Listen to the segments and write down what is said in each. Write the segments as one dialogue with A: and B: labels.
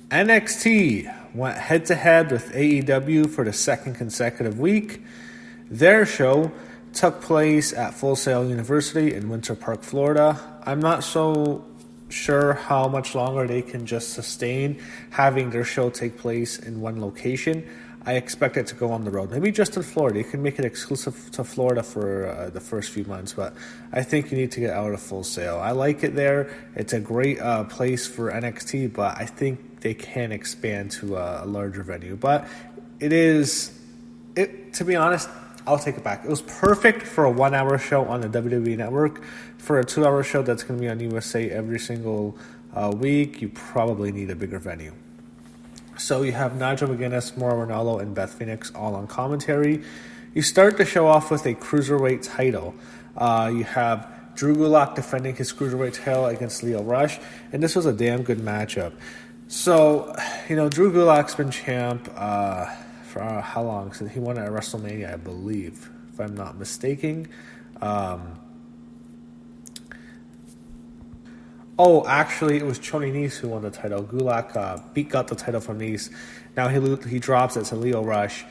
A: NXT went head-to-head with AEW for the second consecutive week. Their show took place at Full Sail University in Winter Park, Florida. I'm not so sure how much longer they can just sustain having their show take place in one location. I expect it to go on the road. Maybe just in Florida. You can make it exclusive to Florida for the first few months, but I think you need to get out of Full Sail. I like it there. It's a great place for NXT, but I think they can expand to a larger venue. But to be honest, I'll take it back. It was perfect for a 1 hour show on the WWE Network. For a 2 hour show that's going to be on USA every single week, you probably need a bigger venue. So you have Nigel McGuinness, Mauro Ranallo, and Beth Phoenix all on commentary. You start the show off with a Cruiserweight title. You have Drew Gulak defending his Cruiserweight title against Lio Rush, and this was a damn good matchup. So, Drew Gulak's been champ for how long? Since he won at WrestleMania, I believe, if I'm not mistaken. Actually, it was Choni Nese who won the title. Gulak got the title from Nese. Now he drops it to Lio Rush.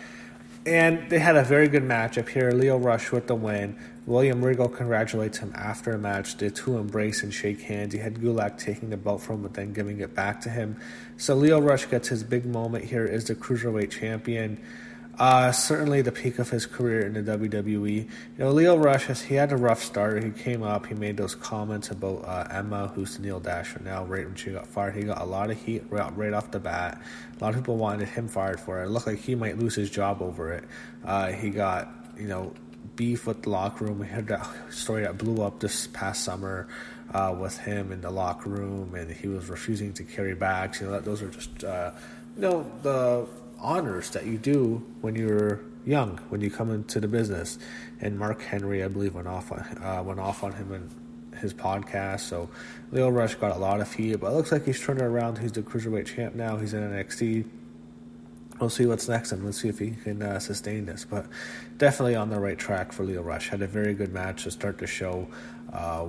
A: And they had a very good matchup here. Lio Rush with the win. William Regal congratulates him after a match. The two embrace and shake hands. He had Gulak taking the belt from him, but then giving it back to him. So Lio Rush gets his big moment here as the Cruiserweight champion. Certainly the peak of his career in the WWE. Lio Rush, he had a rough start. He came up, he made those comments about Emma, who's the Neil Dasher now, right when she got fired. He got a lot of heat right off the bat. A lot of people wanted him fired for it. It looked like he might lose his job over it. He got, beef with the locker room. We had that story that blew up this past summer with him in the locker room, and he was refusing to carry bags. Those are just, the honors that you do when you're young, when you come into the business. And Mark Henry, I believe, went off on him in his podcast. So Lio Rush got a lot of heat, but it looks like he's turning around. He's the Cruiserweight champ now. He's in NXT. We'll see what's next, and let's see if he can sustain this. But definitely on the right track for Lio Rush. Had a very good match to start the show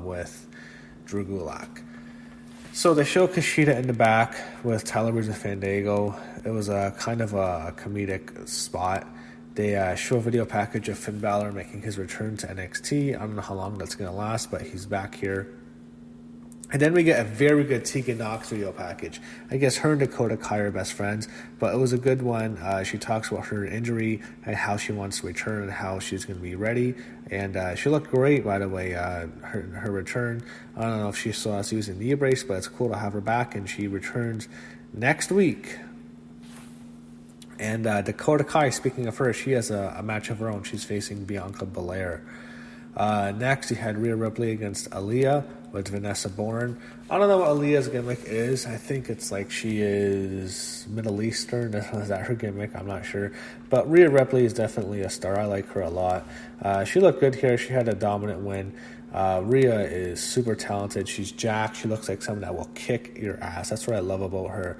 A: with Drew Gulak. So they show Kushida in the back with Tyler Breeze and Fandango. It was a kind of a comedic spot. They show a video package of Finn Balor making his return to NXT. I don't know how long that's going to last, but he's back here. And then we get a very good Tegan Nox video package. I guess her and Dakota Kai are best friends, but it was a good one. She talks about her injury and how she wants to return and how she's going to be ready. And she looked great, by the way, her return. I don't know if she still has to use a knee brace, but it's cool to have her back, and she returns next week. And Dakota Kai, speaking of her, she has a match of her own. She's facing Bianca Belair. Next, you had Rhea Ripley against Aaliyah with Vanessa Bourne. I don't know what Aaliyah's gimmick is. I think it's like she is Middle Eastern. Is that her gimmick? I'm not sure. But Rhea Ripley is definitely a star. I like her a lot. She looked good here. She had a dominant win. Rhea is super talented. She's jacked. She looks like someone that will kick your ass. That's what I love about her.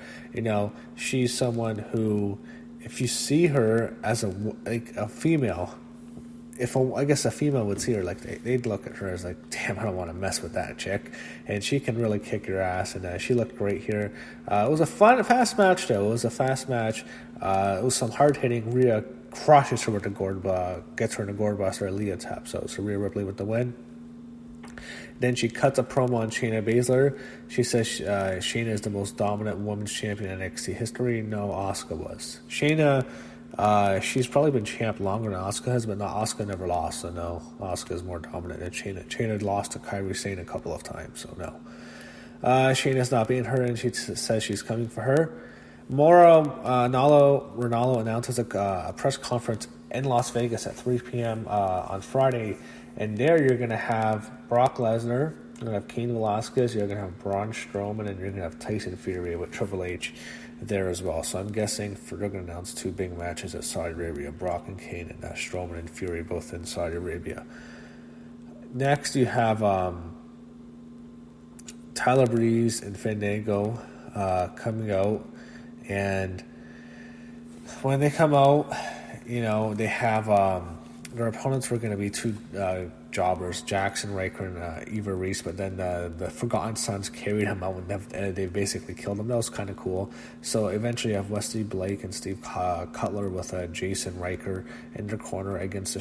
A: She's someone who, if you see her as a female, I guess a female would see her, they'd look at her as damn, I don't want to mess with that chick. And she can really kick your ass, and she looked great here. It was a fast match, though. It was a fast match. It was some hard hitting. Rhea crushes her with the gets her in the gourd buster, Aaliyah tap. So Rhea Ripley with the win. Then she cuts a promo on Shayna Baszler. She says Shayna is the most dominant women's champion in NXT history. No, Asuka was. Shayna, she's probably been champ longer than Asuka has, but Asuka never lost, so no, Asuka is more dominant than Shayna. Shayna lost to Kairi Sane a couple of times, so no. Shayna's not beating her, and she says she's coming for her. Mauro Ranallo announces a press conference in Las Vegas at 3 p.m. On Friday, and there you're going to have Brock Lesnar, you're going to have Cain Velasquez, you're going to have Braun Strowman, and you're going to have Tyson Fury with Triple H there as well. So I'm guessing they're going to announce two big matches at Saudi Arabia, Brock and Cain, and Strowman and Fury both in Saudi Arabia. Next you have Tyler Breeze and Fandango coming out, and when they come out, they have their opponents were going to be two jobbers, Jackson, Riker, and Eva Reese, but then the Forgotten Sons carried him out and they basically killed him. That was kind of cool. So eventually you have Wesley Blake and Steve Cutler with Jason Riker in their corner against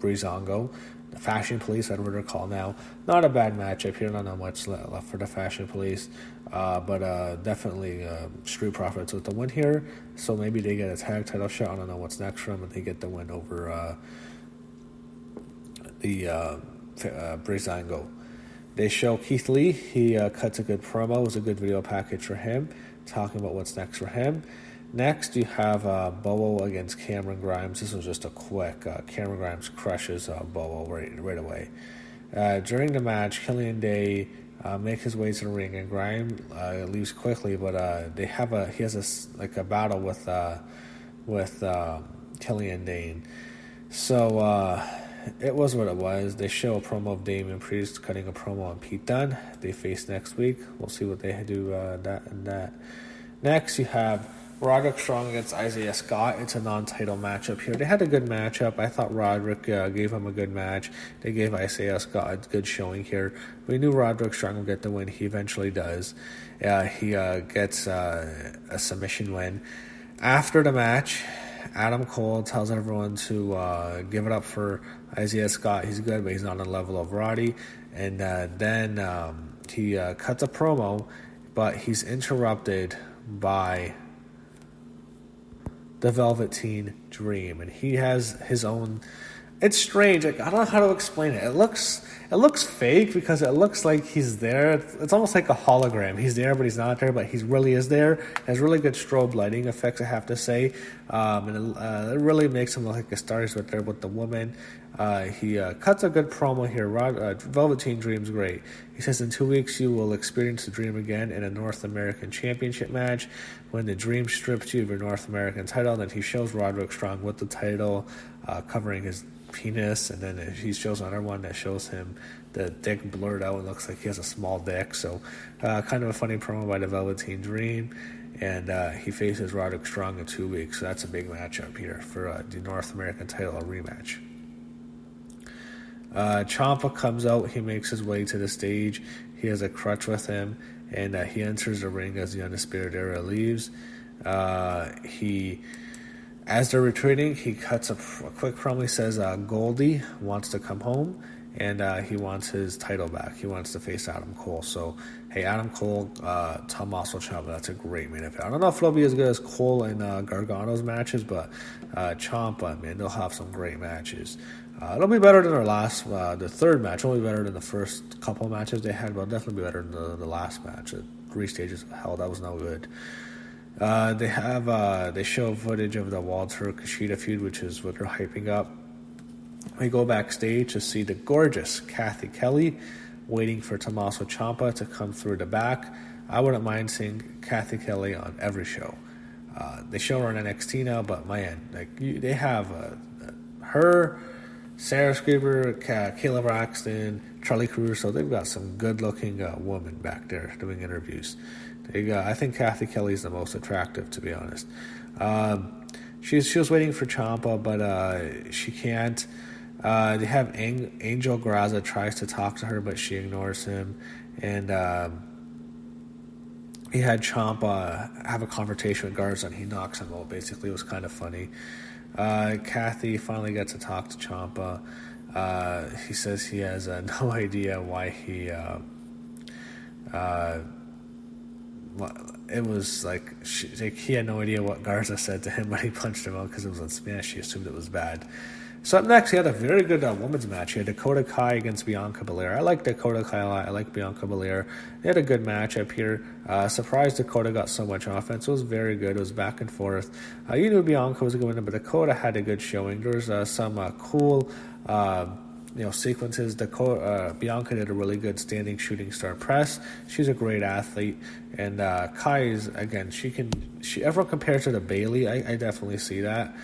A: Breezango. The Fashion Police, Edward are called now. Not a bad matchup here, not much left for the Fashion Police, but definitely Street Profits with the win here. So maybe they get a tag title shot. I don't know what's next for them, but they get the win over Breezango. They show Keith Lee. He cuts a good promo. It was a good video package for him, talking about what's next for him. Next, you have Bowo against Cameron Grimes. This was just a quick. Cameron Grimes crushes Bowo right away. During the match, Killian Day makes his way to the ring, and Grimes leaves quickly. But he has a battle with Killian Day. So it was what it was. They show a promo of Damian Priest cutting a promo on Pete Dunne. They face next week. We'll see what they do that. Next, you have Roderick Strong against Isaiah Scott. It's a non-title matchup here. They had a good matchup. I thought Roderick gave him a good match. They gave Isaiah Scott a good showing here. We knew Roderick Strong would get the win. He eventually does. He gets a submission win. After the match, Adam Cole tells everyone to give it up for Isaiah Scott. He's good, but he's not on the level of Roddy. And then he cuts a promo, but he's interrupted by the Velveteen Dream, and he has his own. It's strange. Like, I don't know how to explain it. It looks fake because it looks like he's there. It's almost like a hologram. He's there, but he's not there. But he really is there. It has really good strobe lighting effects, I have to say, and it really makes him look like a star. He's right there with the woman. He cuts a good promo here. Velveteen Dream's great. He says, in 2 weeks you will experience the Dream again in a North American Championship match when the Dream strips you of your North American title. And then he shows Roderick Strong with the title, covering his penis, and then he shows another one that shows him the dick blurred out and looks like he has a small dick. So kind of a funny promo by the Velveteen Dream. And he faces Roderick Strong in 2 weeks. So that's a big matchup here for the North American title, a rematch. Ciampa comes out. He makes his way to the stage. He has a crutch with him, and he enters the ring as the Undisputed Era leaves. As they're retreating, he cuts a quick promo. He says Goldie wants to come home, and he wants his title back. He wants to face Adam Cole. So, hey, Adam Cole, Tommaso Ciampa, that's a great main event. I don't know if it'll be as good as Cole and Gargano's matches, but Ciampa, man, they'll have some great matches. It'll be better than the third match. It'll be better than the first couple matches they had, but it'll definitely be better than the last match. 3 stages of hell, that was no good. They show footage of the Walter Kushida feud, which is what they're hyping up. We go backstage to see the gorgeous Kathy Kelly waiting for Tommaso Ciampa to come through the back. I wouldn't mind seeing Kathy Kelly on every show. They show her on NXT now, but man, they have her, Sarah Scriver, Kayla Braxton, Charlie Caruso. They've got some good-looking women back there doing interviews. I think Kathy Kelly's the most attractive, to be honest. She was waiting for Ciampa, but she can't. They have Angel Graza tries to talk to her, but she ignores him. And he had Ciampa have a conversation with Garza, and he knocks him out. Basically, it was kind of funny. Kathy finally gets to talk to Ciampa. He says he has no idea why he. It was like he had no idea what Garza said to him when he punched him out because it was in Spanish. She assumed it was bad. So up next, he had a very good women's match. He had Dakota Kai against Bianca Belair. I like Dakota Kai a lot. I like Bianca Belair. They had a good match up here. Surprised Dakota got so much offense. It was very good. It was back and forth. You knew Bianca was going to win, but Dakota had a good showing. There was some cool sequences. Bianca did a really good standing shooting star press. She's a great athlete. And Kai is, again, everyone compares her to Bayley. I definitely see that.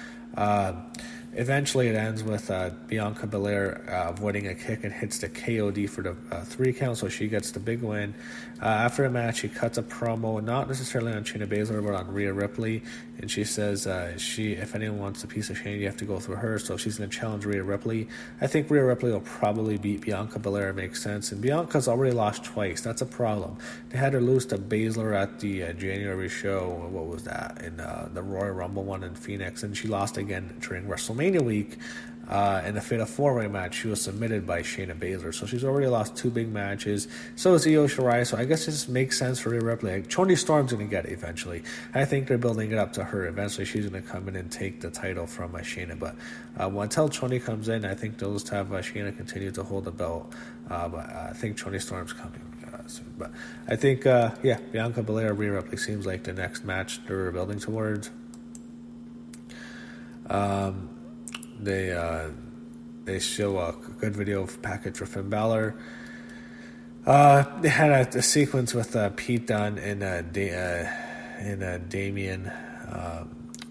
A: Eventually, it ends with Bianca Belair avoiding a kick and hits the KOD for the 3 count, so she gets the big win. After the match, she cuts a promo, not necessarily on Shayna Baszler, but on Rhea Ripley, and she says if anyone wants a piece of Shayna, you have to go through her, so she's going to challenge Rhea Ripley. I think Rhea Ripley will probably beat Bianca Belair, it makes sense, and Bianca's already lost twice. That's a problem. They had her lose to Baszler at the January show, what was that, in the Royal Rumble one in Phoenix, and she lost again during WrestleMania week in a Fatal 4-Way match. She was submitted by Shayna Baszler, so she's already lost 2 big matches. So is Io Shirai, so I guess it just makes sense for Rhea Ripley. Like, Toni Storm's going to get it eventually. I think they're building it up to her. Eventually she's going to come in and take the title from Shayna, but until Toni comes in, I think they'll just have Shayna continue to hold the belt, but I think Toni Storm's coming soon. But I think Bianca Belair, Rhea Ripley seems like the next match they're building towards. They show a good video package for Finn Balor. They had a sequence with Pete Dunne and Damian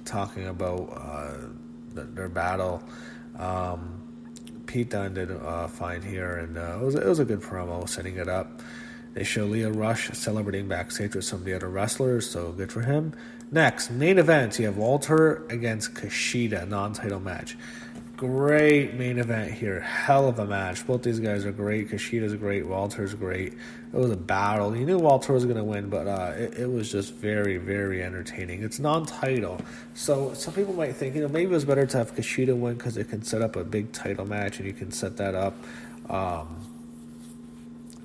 A: talking about their battle. Pete Dunne did fine here, and it was a good promo, setting it up. They show Lio Rush celebrating backstage with some of the other wrestlers, so good for him. Next, main event, you have Walter against Kushida, non-title match. Great main event here. Hell of a match. Both these guys are great. Kushida's great. Walter's great. It was a battle. You knew Walter was going to win, but it was just very, very entertaining. It's non-title. So some people might think, maybe it was better to have Kushida win because it can set up a big title match and you can set that up,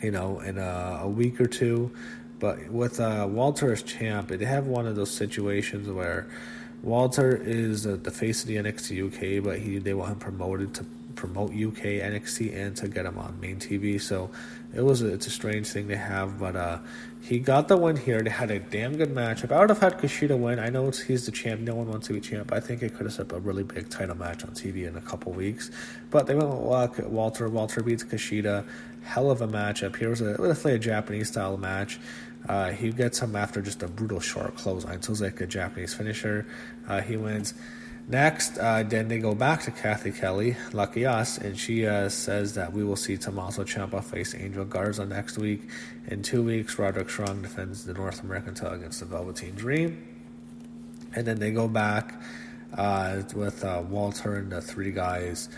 A: in a week or two. But with Walter as champ, they have one of those situations where Walter is the face of the NXT UK, but they want him promoted to promote UK NXT and to get him on main TV. So it's a strange thing to have, but he got the win here. They had a damn good matchup. I would have had Kushida win. I know he's the champ. No one wants to be champ. I think it could have set up a really big title match on TV in a couple weeks. But they went with Walter. Walter beats Kushida. Hell of a matchup. Here was a Japanese style match. He gets him after just a brutal short clothesline. So it was like a Japanese finisher. He wins. Next, then they go back to Kathy Kelly, lucky us, and she says that we will see Tommaso Ciampa face Angel Garza next week. In 2 weeks, Roderick Strong defends the North American title against the Velveteen Dream. And then they go back with Walter and the 3 guys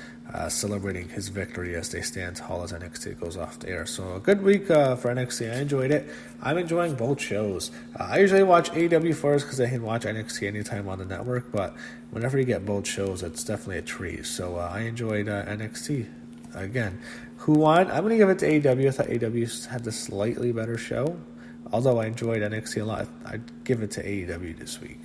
A: celebrating his victory as they stand tall as NXT goes off the air. So a good week for NXT. I enjoyed it. I'm enjoying both shows. I usually watch AEW first because I can watch NXT anytime on the network, but whenever you get both shows, it's definitely a treat. So I enjoyed NXT. Again, who won? I'm going to give it to AEW. I thought AEW had the slightly better show, although I enjoyed NXT a lot. I'd give it to AEW this week.